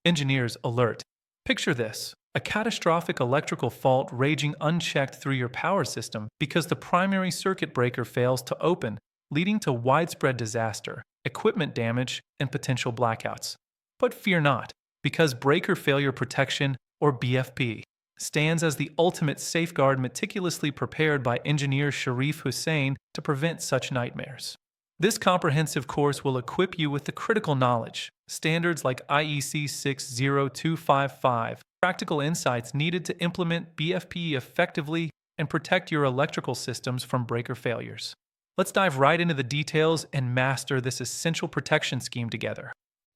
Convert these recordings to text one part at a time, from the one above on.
Engineers alert. Picture this: a catastrophic electrical fault raging unchecked through your power system because the primary circuit breaker fails to open, leading to widespread disaster, equipment damage, and potential blackouts. But fear not, because breaker failure protection, or BFP, stands as the ultimate safeguard meticulously prepared by engineer Sharif Hussain to prevent such nightmares. This comprehensive course will equip you with the critical knowledge, standards like IEC 60255, practical insights needed to implement BFP effectively and protect your electrical systems from breaker failures. Let's dive right into the details and master this essential protection scheme together.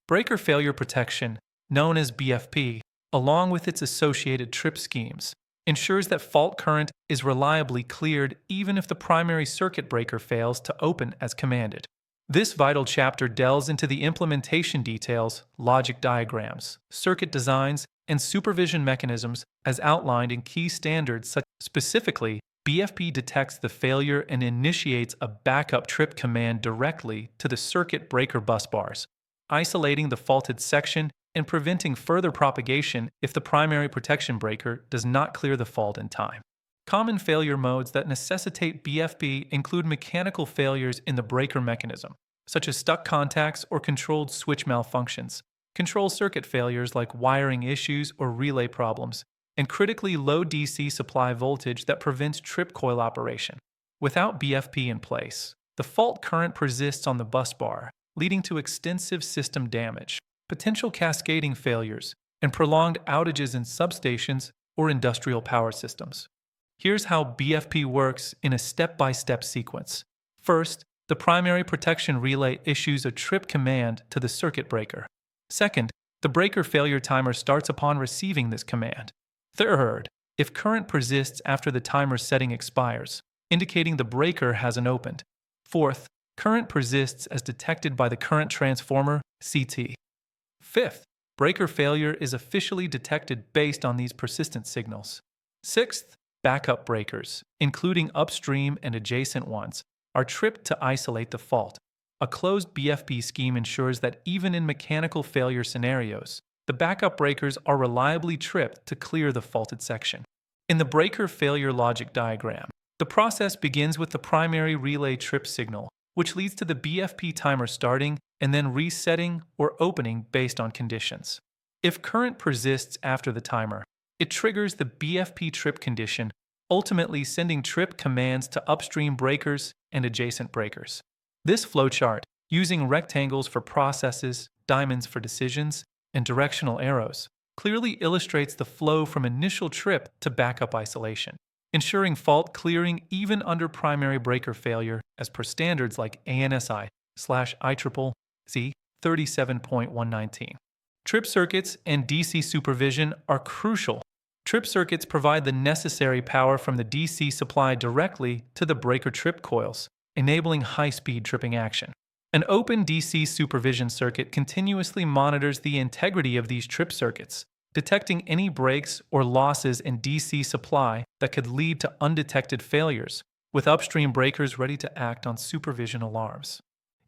Breaker failure protection, known as BFP, along with its associated trip schemes, ensures that fault current is reliably cleared even if the primary circuit breaker fails to open as commanded. This vital chapter delves into the implementation details, logic diagrams, circuit designs, and supervision mechanisms as outlined in key standards such specifically, BFP detects the failure and initiates a backup trip command directly to the circuit breaker bus bars, isolating the faulted section and preventing further propagation if the primary protection breaker does not clear the fault in time. Common failure modes that necessitate BFP include mechanical failures in the breaker mechanism, such as stuck contacts or controlled switch malfunctions, control circuit failures like wiring issues or relay problems, and critically low DC supply voltage that prevents trip coil operation. Without BFP in place, the fault current persists on the bus bar, leading to extensive system damage, potential cascading failures, and prolonged outages in substations or industrial power systems. Here's how BFP works in a step-by-step sequence. First, the primary protection relay issues a trip command to the circuit breaker. Second, the breaker failure timer starts upon receiving this command. Third, if current persists after the timer setting expires, indicating the breaker hasn't opened. Fourth, current persists as detected by the current transformer, CT. Fifth, breaker failure is officially detected based on these persistent signals. Sixth, backup breakers, including upstream and adjacent ones, are tripped to isolate the fault. A closed BFP scheme ensures that even in mechanical failure scenarios, the backup breakers are reliably tripped to clear the faulted section. In the breaker failure logic diagram, the process begins with the primary relay trip signal, which leads to the BFP timer starting and then resetting or opening based on conditions. If current persists after the timer, it triggers the BFP trip condition, ultimately sending trip commands to upstream breakers and adjacent breakers. This flowchart, using rectangles for processes, diamonds for decisions, and directional arrows, clearly illustrates the flow from initial trip to backup isolation, ensuring fault clearing even under primary breaker failure as per standards like ANSI/IEEE 37.119. Trip circuits and DC supervision are crucial. Trip circuits provide the necessary power from the DC supply directly to the breaker trip coils, enabling high-speed tripping action. An open DC supervision circuit continuously monitors the integrity of these trip circuits, detecting any breaks or losses in DC supply that could lead to undetected failures, with upstream breakers ready to act on supervision alarms.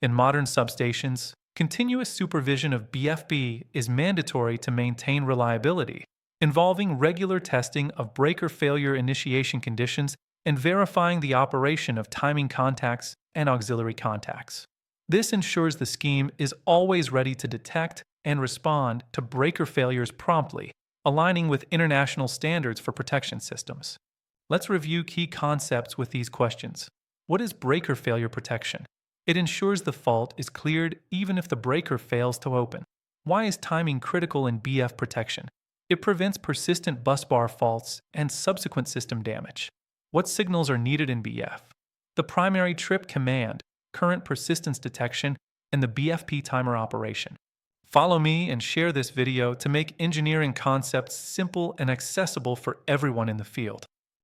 In modern substations, continuous supervision of BFP is mandatory to maintain reliability, involving regular testing of breaker failure initiation conditions and verifying the operation of timing contacts and auxiliary contacts. This ensures the scheme is always ready to detect and respond to breaker failures promptly, aligning with international standards for protection systems. Let's review key concepts with these questions. What is breaker failure protection? It ensures the fault is cleared even if the breaker fails to open. Why is timing critical in BF protection? It prevents persistent busbar faults and subsequent system damage. What signals are needed in BF? The primary trip command, current persistence detection, and the BFP timer operation. Follow me and share this video to make engineering concepts simple and accessible for everyone in the field.